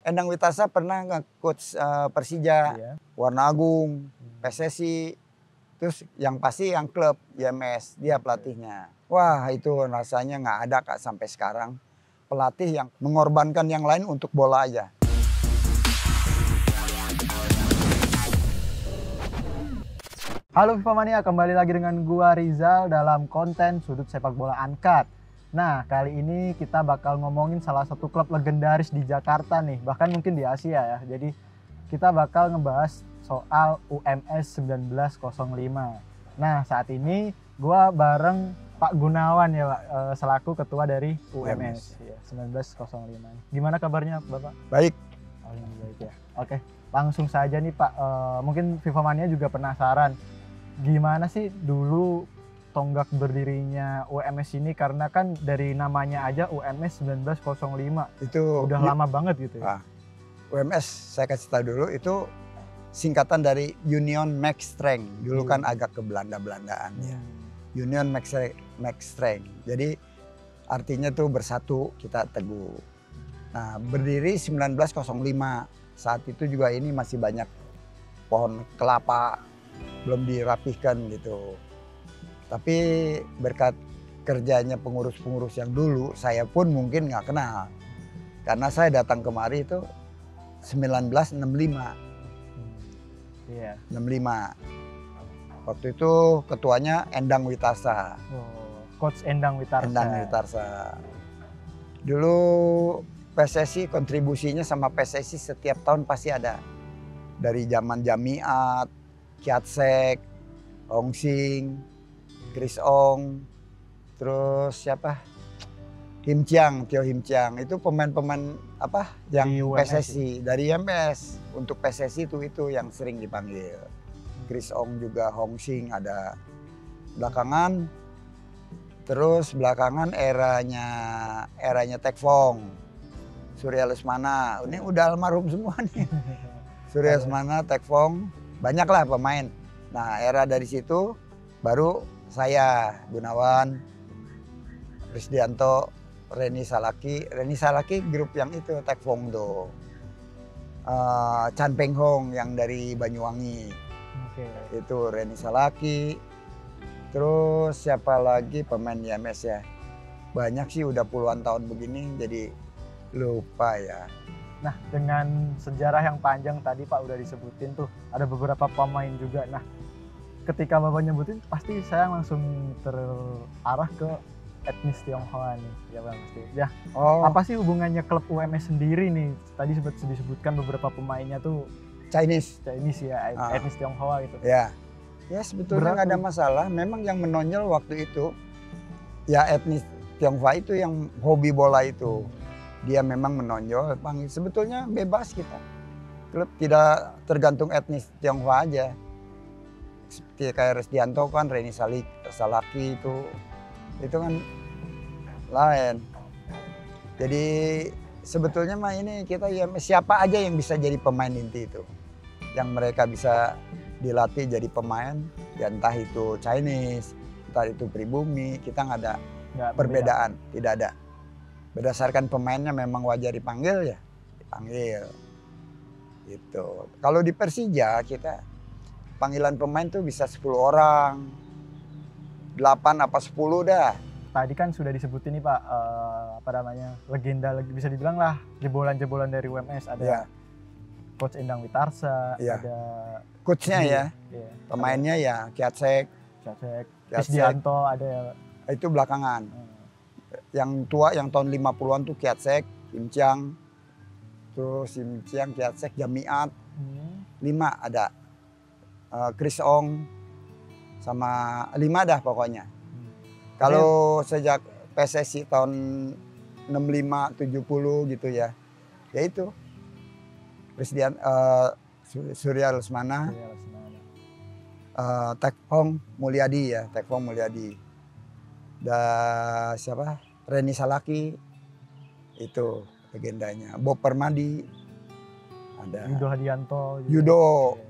Endang Witasa pernah nge-coach Persija, Iya. Warna Agung, PSSI. Terus yang pasti yang klub YMS, dia pelatihnya. Wah itu rasanya nggak ada Kak sampai sekarang. Pelatih yang mengorbankan yang lain untuk bola aja. Halo FIFA Mania, kembali lagi dengan gua Rizal dalam konten Sudut Sepak Bola Uncut. Nah, kali ini kita bakal ngomongin salah satu klub legendaris di Jakarta nih, bahkan mungkin di Asia ya. Jadi kita bakal ngebahas soal UMS 1905. Nah, saat ini gua bareng Pak Gunawan ya, Pak, selaku ketua dari UMS ya, 1905. Gimana kabarnya, Bapak? Baik. Baik ya. Oke, langsung saja nih Pak. Mungkin FIFA Mania juga penasaran. Gimana sih dulu tonggak berdirinya UMS ini, karena kan dari namanya aja UMS 1905 Itu udah lama banget gitu ya. UMS saya kasih tahu dulu itu singkatan dari Union Max Strength. Dulu kan agak ke Belanda-Belandaan ya. Union Max Strength. Jadi artinya tuh bersatu, kita teguh. Nah, berdiri 1905. Saat itu juga ini masih banyak pohon kelapa belum dirapihkan gitu. Tapi berkat kerjanya pengurus-pengurus yang dulu, saya pun mungkin nggak kenal. Karena saya datang kemari itu 1965. Iya. 65. Waktu itu ketuanya Endang Witasa. Coach Endang Witarsa. Endang Witarsa. Dulu PSSI kontribusinya sama PSSI setiap tahun pasti ada. Dari zaman Jamiat, Kiatsek, Ongsing, Chris Ong, terus siapa? Tio Him Chiang. Itu pemain-pemain apa yang PSSI dari MS untuk PSSI itu yang sering dipanggil. Chris Ong juga, Hongsing ada. Belakangan eranya Tek Phong, Surya Lesmana. Ini udah almarhum semua nih. Surya Lesmana, Tek Phong, banyaklah pemain. Nah, era dari situ baru saya, Gunawan, Risdianto, Reni Salaki grup yang itu Tek Phong tuh. Chan Peng Hong yang dari Banyuwangi. Itu Reni Salaki. Terus siapa lagi pemain YMS ya? Banyak sih, udah puluhan tahun begini jadi lupa ya. Nah, dengan sejarah yang panjang tadi Pak udah disebutin tuh, ada beberapa pemain juga. Nah, ketika Bapak nyebutin pasti saya langsung terarah ke etnis Tionghoa nih, ya Bang. Ya, apa sih hubungannya klub UMS sendiri nih? Tadi sempat disebutkan beberapa pemainnya tuh Chinese ya, etnis Tionghoa gitu. Ya sebetulnya nggak ada masalah. Memang yang menonjol waktu itu ya etnis Tionghoa itu yang hobi bola itu. Dia memang menonjol. Sebetulnya bebas kita. Klub tidak tergantung etnis Tionghoa aja. Seperti kayak Risdianto kan, Reni Salaki itu kan lain. Jadi sebetulnya mah ini kita ya siapa aja yang bisa jadi pemain inti itu. Yang mereka bisa dilatih jadi pemain, ya entah itu Chinese, entah itu pribumi, kita nggak ada perbedaan, tidak ada. Berdasarkan pemainnya memang wajar dipanggil ya, dipanggil. Gitu. Kalau di Persija kita panggilan pemain tuh bisa 10 orang, 8 apa 10 dah. Tadi kan sudah disebutin nih Pak, legenda, bisa dibilang lah jebolan-jebolan dari UMS. Ada Coach Endang Witarsa, ada coachnya ya, pemainnya ya Kiatsek, Risdianto ada. Itu belakangan. Yang tua yang tahun 50-an tuh Kiatsek, Him Chiang, terus Him Chiang, Kiatsek, Jamiat, 5 ada. Chris Ong, sama 5 dah pokoknya. Kalau sejak PSSI tahun 65-70 gitu ya, ya itu. Surya Lesmana, Tek Phong Mulyadi. Dan siapa? Reni Salaki, itu legendanya. Bob Permadi, ada. Yudo Hadianto. Yudo.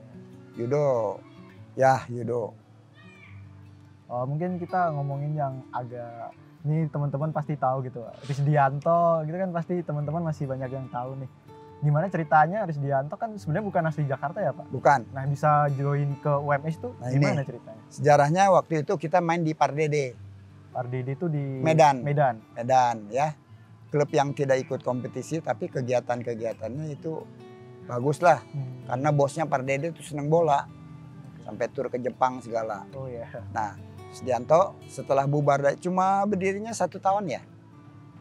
Mungkin kita ngomongin yang agak, ini teman-teman pasti tahu gitu. Risdianto gitu kan pasti teman-teman masih banyak yang tahu nih. Gimana ceritanya Risdianto kan sebenarnya bukan asli Jakarta ya Pak? Bukan. Nah bisa join ke UMS tuh Nah, gimana ini ceritanya? sejarahnya waktu itu kita main di Pardede, Pardede itu di Medan. Medan. Medan ya. Klub yang tidak ikut kompetisi tapi kegiatan-kegiatannya itu bagus lah. Karena bosnya Pardede itu seneng bola. Sampai tur ke Jepang segala. Oh ya. Nah, Risdianto setelah bubar cuma berdirinya 1 tahun ya.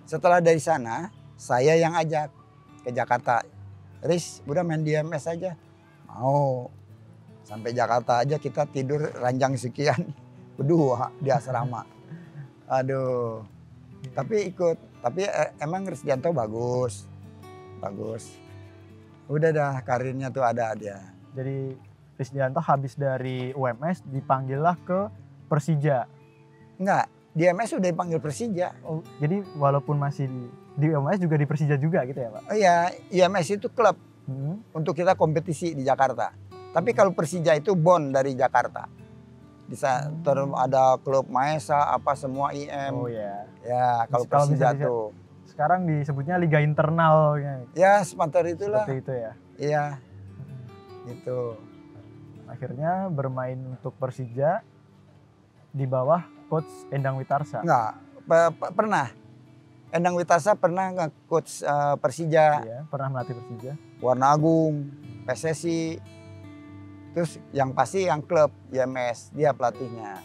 Setelah dari sana, saya yang ajak ke Jakarta. Riz, udah main di MS aja. Mau. Sampai Jakarta aja kita tidur ranjang sekian. Berdua di asrama. Aduh. Tapi ikut. Tapi emang Risdianto bagus. Bagus. Udah dah karirnya tuh ada dia. Jadi Risdianto habis dari UMS dipanggillah ke Persija. Enggak, di MS udah dipanggil Persija. Oh, jadi walaupun masih di UMS juga di Persija juga gitu ya Pak? Oh iya, IMS itu klub untuk kita kompetisi di Jakarta. Tapi kalau Persija itu bond dari Jakarta. Bisa ada klub Maesa apa semua IM. Oh ya. Ya, kalau Kalau Persija bisa- tuh. Sekarang disebutnya liga internal Ya, seperti itulah. seperti itu ya. Iya, gitu. Akhirnya bermain untuk Persija di bawah coach Endang Witarsa. Enggak, pernah. Endang Witarsa pernah nge-coach Persija, Iya, pernah melatih Persija. Warna Agung, PSSI. Terus yang pasti yang klub IMS, dia pelatihnya.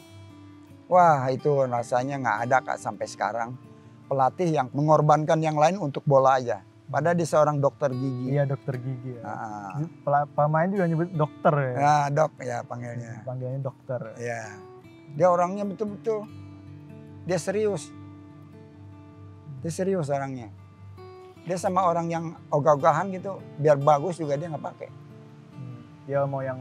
Wah, itu rasanya nggak ada Kak sampai sekarang. Pelatih yang mengorbankan yang lain untuk bola aja. Padahal dia seorang dokter gigi. Iya, dokter gigi ya. Nah, Pemain juga nyebut dokter ya. nah, dok ya panggilnya. Panggilannya dokter. Ya, dia orangnya betul-betul. Dia serius. Dia serius orangnya. Dia sama orang yang ogah-ogahan gitu, biar bagus juga dia nggak pakai. Dia mau yang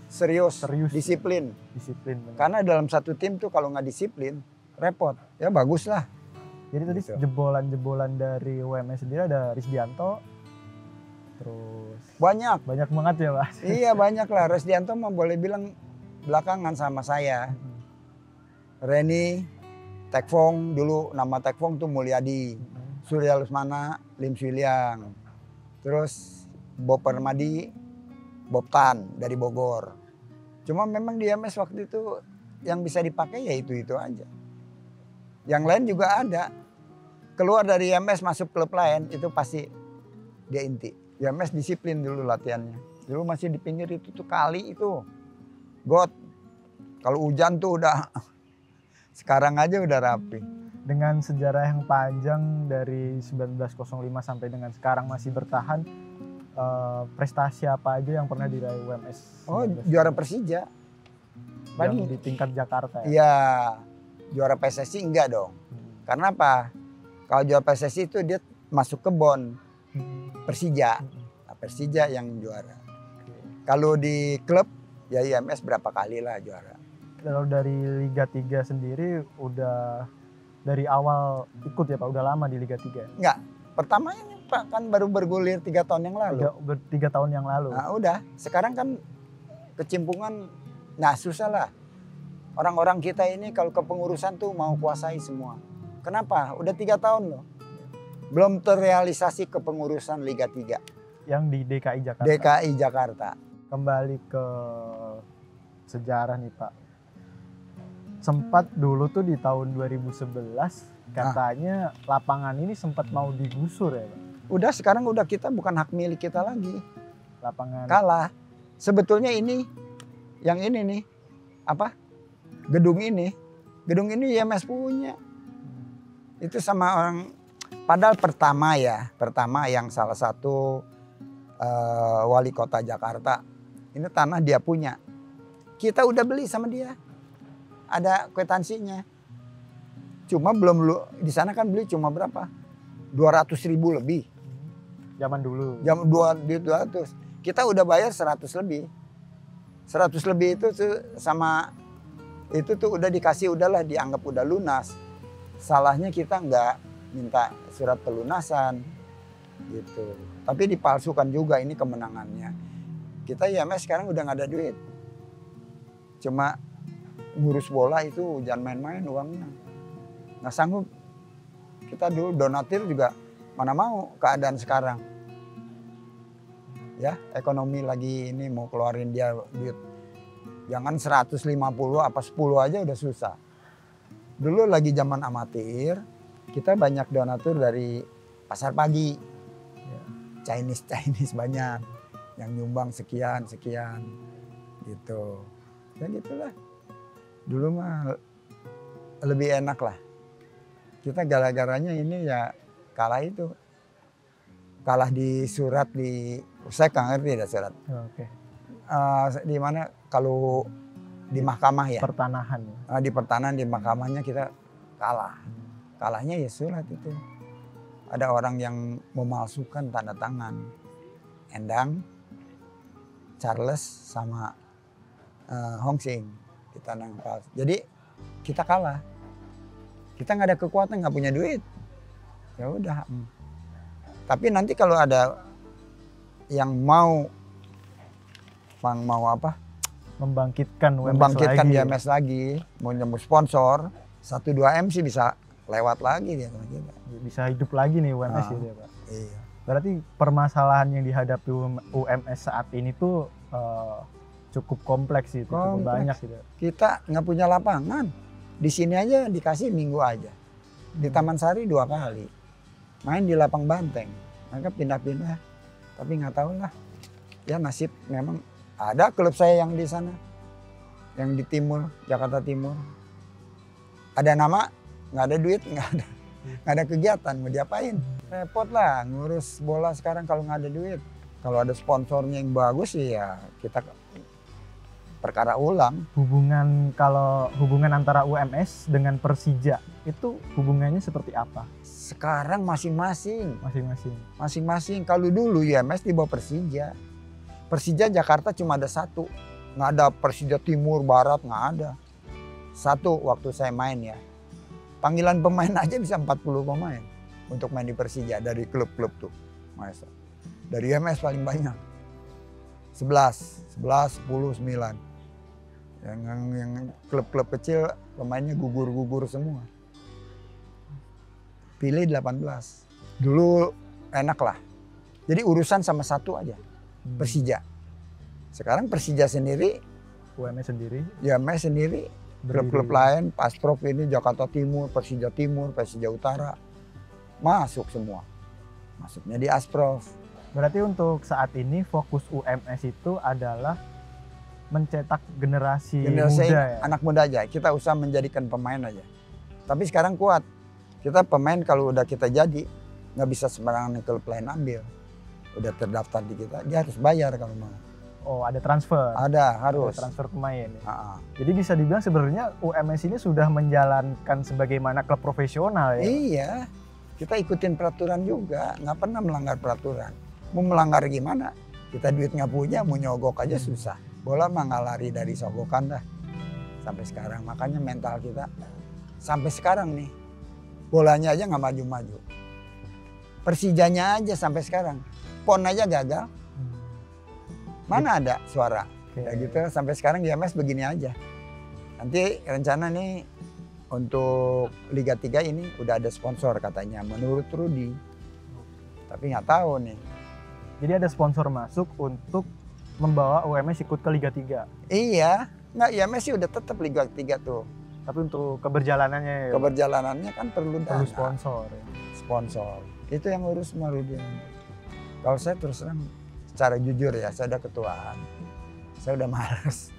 Serius, Serius. disiplin. disiplin. Bener. Karena dalam satu tim tuh kalau nggak disiplin, repot. Ya bagus lah. Jadi tadi Gitu. jebolan-jebolan dari UMS sendiri ada Risdianto, terus Banyak. banyak banget ya Pak. Iya banyak lah. Risdianto mah boleh bilang belakangan sama saya. Reni, Tekfong dulu nama Tekfong tuh Mulyadi. Surya Lusmana, Lim Suliang. Terus Bob Permadi, Bob Tan dari Bogor. Cuma memang di MS waktu itu yang bisa dipakai ya itu aja. Yang lain juga ada. Keluar dari MS masuk klub lain itu pasti dia inti. Di MS disiplin dulu latihannya. Dulu masih di pinggir itu tuh kali itu. Got. Kalau hujan tuh udah sekarang aja udah rapi. Dengan sejarah yang panjang dari 1905 sampai dengan sekarang masih bertahan, prestasi apa aja yang pernah diraih UMS? Oh, juara Persija. Yang di tingkat Jakarta ya? Iya, juara PSSI enggak dong. Karena apa? Kalau juara PSSI itu dia masuk ke BON Persija. Nah, Persija yang juara. Kalau di klub ya IMS berapa kali lah juara. Kalau dari Liga 3 sendiri udah dari awal ikut ya Pak? Udah lama di Liga 3? Enggak, pertamanya Pak kan baru bergulir 3 tahun yang lalu. 3 tahun yang lalu. Nah udah, sekarang kan kecimpungan, nah susah lah. Orang-orang kita ini kalau kepengurusan tuh mau kuasai semua. Kenapa? Udah 3 tahun loh. Belum terrealisasi kepengurusan Liga 3. Yang di DKI Jakarta. DKI Jakarta. Kembali ke sejarah nih Pak. Sempat dulu tuh di tahun 2011 katanya lapangan ini sempat mau digusur ya Pak. Udah sekarang udah kita bukan hak milik kita lagi. Lapangan Kalah. Sebetulnya ini, yang ini nih, apa? Gedung ini IMS punya. Itu sama orang, padahal pertama yang salah satu wali kota Jakarta, ini tanah dia punya. Kita udah beli sama dia, ada kwitansinya. Cuma belum di sana kan beli cuma berapa? 200.000 lebih. zaman dulu. Jam 200. Kita udah bayar 100 lebih. 100 lebih itu tuh sama itu tuh udah dikasih, udahlah dianggap udah lunas. Salahnya kita nggak minta surat pelunasan gitu. Tapi dipalsukan juga ini kemenangannya. Kita IMS sekarang udah nggak ada duit. Cuma ngurus bola itu jangan main-main uangnya. Nggak sanggup. Kita dulu donatir juga mana mau keadaan sekarang. Ya, ekonomi lagi ini mau keluarin dia duit. Jangan 150 apa 10 aja udah susah. Dulu lagi zaman amatir, kita banyak donatur dari pasar pagi. Ya. Chinese banyak yang nyumbang sekian gitu. Ya gitulah. Dulu mah lebih enak lah. Kita gara-garanya ini ya kalah itu. Kalah di surat di, saya nggak ngerti ada surat. Oke. Di mana kalau di mahkamah ya. Pertanahan. Di pertanahan di mahkamahnya kita kalah. Kalahnya ya surat itu. Ada orang yang memalsukan tanda tangan. Endang, Charles sama Hong Sing di tanah palsu. Jadi kita kalah. Kita nggak ada kekuatan, nggak punya duit. Ya udah. Tapi nanti kalau ada yang mau apa? Membangkitkan UMS lagi, mau nyambut sponsor, 1-2 M sih bisa lewat lagi dia sama kita. Bisa hidup lagi nih UMS gitu ya Pak. Iya. Berarti permasalahan yang dihadapi UMS saat ini tuh cukup kompleks gitu, cukup banyak gitu. Kita nggak punya lapangan. Di sini aja dikasih minggu aja. Di Taman Sari 2 kali. Main di lapang banteng. Mereka pindah-pindah. Tapi nggak tahu lah. Ya nasib memang ada klub saya yang di sana. Yang di timur, Jakarta Timur. Ada nama, nggak ada duit, nggak ada kegiatan. Mau diapain? Repot lah ngurus bola sekarang kalau nggak ada duit. Kalau ada sponsornya yang bagus sih ya kita perkara ulang. Hubungan antara UMS dengan Persija itu hubungannya seperti apa? Sekarang masing-masing. Masing-masing. Kalau dulu UMS di bawah Persija. Persija Jakarta cuma ada 1. Nggak ada Persija Timur, Barat, nggak ada. 1 waktu saya main ya. Panggilan pemain aja bisa 40 pemain. Untuk main di Persija dari klub-klub tuh. Masa. Dari UMS paling banyak. 11, 10, 9. Yang klub-klub kecil pemainnya gugur semua. Pilih 18. Dulu enak lah. Jadi urusan sama 1 aja. Persija. Sekarang Persija sendiri. UMS sendiri. UMS sendiri. Klub-klub lain. Asprof ini Jakarta Timur, Persija Utara. Masuk semua. Masuknya di Asprof. Berarti untuk saat ini fokus UMS itu adalah mencetak generasi muda ya? Anak muda aja. Kita usah menjadikan pemain aja. Tapi sekarang kuat. Kita pemain kalau udah kita jadi, nggak bisa sembarangan klub lain ambil. Udah terdaftar di kita, dia harus bayar kalau mau. Oh, ada transfer? Ada, harus. Ada transfer pemain ya? Jadi bisa dibilang sebenarnya UMS ini sudah menjalankan sebagaimana klub profesional ya? Iya, kita ikutin peraturan juga, nggak pernah melanggar peraturan. Mau melanggar gimana? Kita duit nggak punya, mau nyogok aja susah. Bola mah nggak lari dari sogokan dah. Sampai sekarang, makanya mental kita sampai sekarang nih. Bolanya aja nggak maju-maju. Persijanya aja sampai sekarang. PON aja gagal. Mana ada suara. Kayak gitu sampai sekarang UMS begini aja. Nanti rencana nih untuk Liga 3 ini udah ada sponsor katanya menurut Rudy. Tapi nggak tahu nih. Jadi ada sponsor masuk untuk membawa UMS ikut ke Liga 3? Iya. Nggak, UMS sih udah tetap Liga 3 tuh. Tapi untuk keberjalanannya Keberjalanannya kan perlu dana. Perlu sponsor ya? Sponsor. Itu yang urus sama Rudy. Kalau saya terus terang secara jujur ya, saya udah ketuaan. Saya udah males.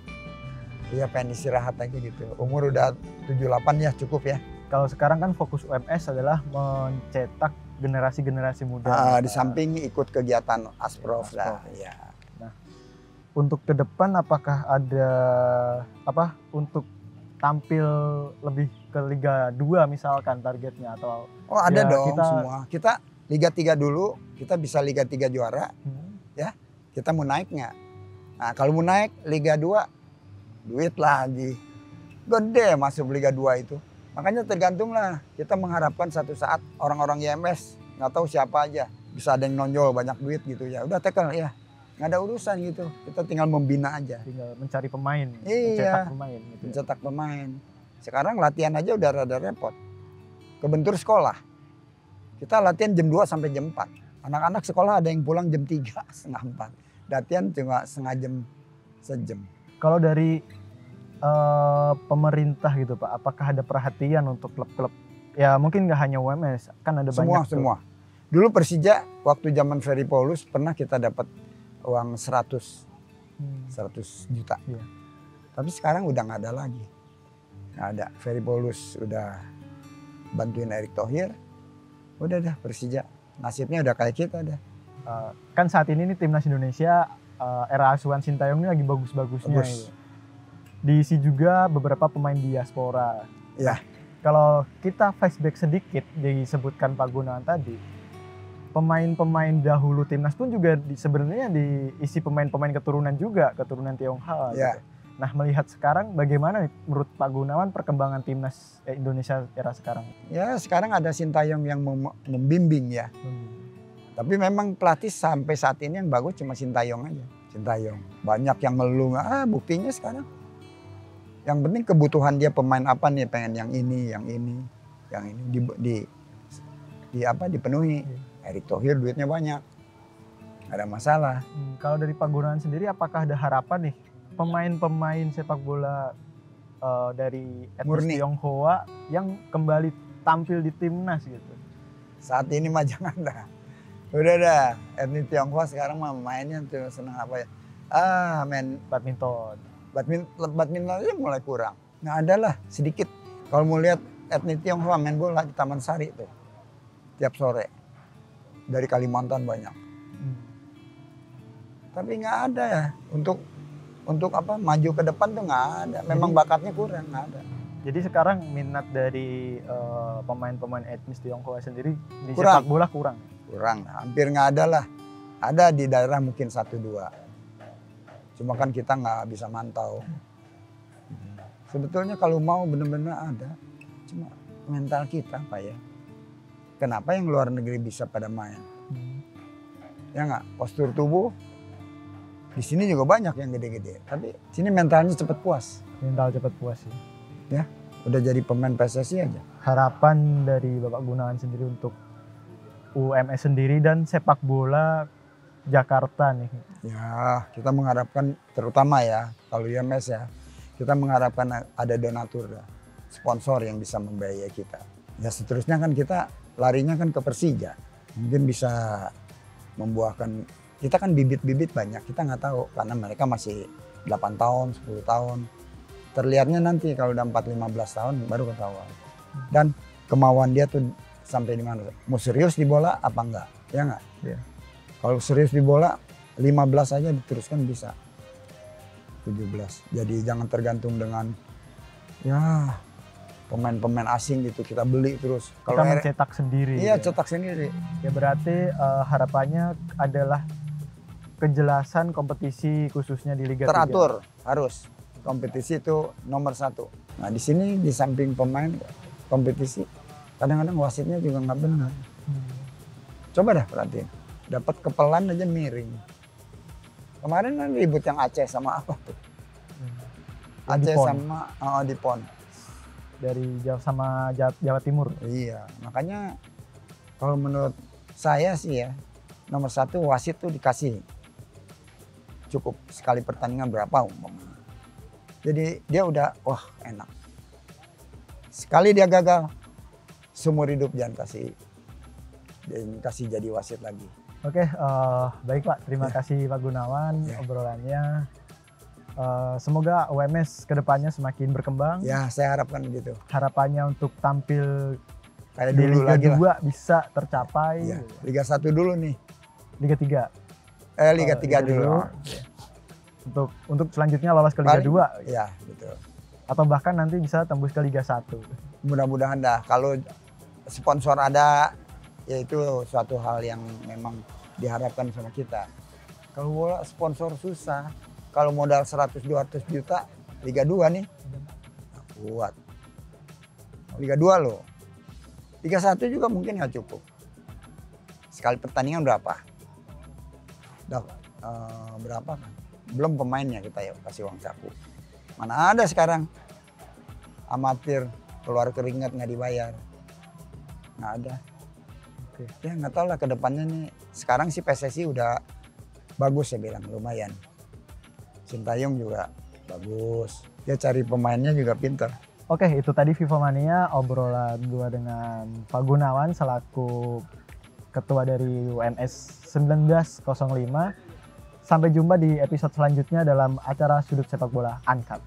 Iya pengen istirahat aja gitu. Umur udah 78 ya cukup ya. Kalau sekarang kan fokus UMS adalah mencetak generasi-generasi muda. Di samping ikut kegiatan Asprof lah. Ya. Nah, untuk ke depan apakah ada untuk tampil lebih ke Liga 2 misalkan targetnya atau? Oh ada dong semua. Kita Liga 3 dulu, kita bisa Liga 3 juara. Ya, kita mau naik nggak? Nah kalau mau naik Liga 2, duit lagi. Gede masuk Liga 2 itu. Makanya tergantung lah, kita mengharapkan satu saat orang-orang IMS, nggak tahu siapa aja, bisa ada yang nonjol banyak duit gitu ya. Udah tekel ya, nggak ada urusan gitu. Kita tinggal membina aja. Tinggal mencari pemain, mencetak pemain. Gitu mencetak pemain. Sekarang latihan aja udah rada repot. Kebentur sekolah. Kita latihan jam 2 sampai jam 4. Anak-anak sekolah ada yang pulang jam 3, setengah 4. latihan cuma setengah jam, sejam. Kalau dari pemerintah gitu Pak, apakah ada perhatian untuk klub-klub? Ya mungkin nggak hanya UMS, kan ada banyak tuh. Semua. Dulu Persija waktu zaman Ferry Paulus pernah kita dapat uang 100 juta. Iya. Tapi sekarang udah nggak ada lagi. Nggak ada. Ferry Paulus udah bantuin Erick Thohir. Udah dah Persija. Nasibnya udah kayak kita dah. Kan saat ini nih timnas Indonesia era asuhan Sintayong ini lagi bagus-bagusnya. Bagus. Gitu. Diisi juga beberapa pemain diaspora. Ya. Kalau kita flashback sedikit disebutkan Pak Gunawan tadi, pemain-pemain dahulu timnas pun juga sebenarnya diisi pemain-pemain keturunan juga, keturunan Tionghoa. Ya. Gitu. Nah melihat sekarang bagaimana menurut Pak Gunawan perkembangan timnas Indonesia era sekarang? Ya sekarang ada Sintayong yang membimbing ya. Tapi memang pelatih sampai saat ini yang bagus cuma Sintayong aja. Sintayong. Banyak yang melulu, buktinya sekarang. Yang penting kebutuhan dia pemain apa nih, pengen yang ini dipenuhi. Erick Thohir duitnya banyak, nggak ada masalah. Kalau dari Pak Gunawan sendiri, apakah ada harapan nih pemain-pemain sepak bola dari etnis Tionghoa yang kembali tampil di timnas gitu? Saat ini mah jangan dah. Udah dah, etnis Tionghoa sekarang mah mainnya tuh seneng apa ya? Main Badminton. Badminton aja mulai kurang. Nggak ada lah, sedikit. Kalau mau lihat etnis Tionghoa main bola di Taman Sari tuh. Tiap sore. Dari Kalimantan banyak. Tapi nggak ada ya. Untuk apa maju ke depan tuh nggak ada. Memang bakatnya kurang, nggak ada. Jadi sekarang minat dari pemain-pemain etnis Tionghoa sendiri di Kurang. sepak bola kurang? Kurang, hampir nggak ada lah. Ada di daerah mungkin 1-2. Cuma kan kita nggak bisa mantau. Sebetulnya kalau mau benar-benar ada, cuma mental kita Pak ya. Kenapa yang luar negeri bisa pada main? Ya nggak, postur tubuh. Di sini juga banyak yang gede-gede, tapi sini mentalnya cepet puas. Mental cepat puas sih. Ya, udah jadi pemain PSSI aja. Harapan dari Bapak Gunawan sendiri untuk UMS sendiri dan sepak bola Jakarta nih. Ya, kita mengharapkan terutama ya, kalau UMS ya, kita mengharapkan ada donatur, sponsor yang bisa membiayai kita. Ya seterusnya kan kita larinya kan ke Persija. Mungkin bisa membuahkan, kita kan bibit-bibit banyak, kita nggak tahu karena mereka masih 8 tahun, 10 tahun. Terlihatnya nanti kalau udah 4-15 tahun baru ketahuan. Dan kemauan dia tuh sampai di mana? Mau serius di bola apa enggak? Ya enggak? Iya. Kalau serius di bola 15 aja diteruskan bisa. 17. Jadi jangan tergantung dengan ya pemain-pemain asing gitu kita beli terus. Kita mencetak sendiri. Iya, ya. cetak sendiri. Ya berarti harapannya adalah kejelasan kompetisi khususnya di Liga 3. Teratur harus. Kompetisi itu nomor 1. Nah di sini di samping pemain kompetisi kadang-kadang wasitnya juga nggak benar. Coba dah perhatiin. Dapat kepelan aja miring. Kemarin kan ribut yang Aceh sama apa tuh? Aceh sama Dipon. Dari Jawa Timur. Iya, makanya kalau menurut saya sih ya, nomor 1 wasit tuh dikasih cukup sekali pertandingan berapa umpamanya. Jadi dia udah wah enak. Sekali dia gagal, seumur hidup jangan kasih jadi wasit lagi. Oke, baik Pak. Terima kasih Pak Gunawan obrolannya. Semoga UMS kedepannya semakin berkembang. Ya, saya harapkan gitu. Harapannya untuk tampil kayak di dulu Liga lagi 2 lah. bisa tercapai. Ya, Liga 1 dulu nih. Liga 3. Liga 3 dulu. Untuk selanjutnya lolos ke Liga 2. Ya, betul. Atau bahkan nanti bisa tembus ke Liga 1. Mudah-mudahan dah. Kalau sponsor ada, ya itu suatu hal yang memang diharapkan sama kita. Kalau bola sponsor susah. Kalau modal 100-200 juta, Liga 2 nih, kuat. Liga 2 loh. Liga 1 juga mungkin nggak cukup. Sekali pertandingan berapa? Berapa kan? Belum pemainnya kita ya kasih uang saku. Mana ada sekarang amatir keluar keringat nggak dibayar. Nggak ada. Ya nggak tahu lah ke depannya nih. Sekarang sih PSSI udah bagus saya bilang, lumayan. Sintayong juga bagus. Dia cari pemainnya juga pintar. Oke, itu tadi Vivomania, obrolan gua dengan Pak Gunawan selaku ketua dari UMS 1905. Sampai jumpa di episode selanjutnya dalam acara Sudut Sepak Bola Uncut.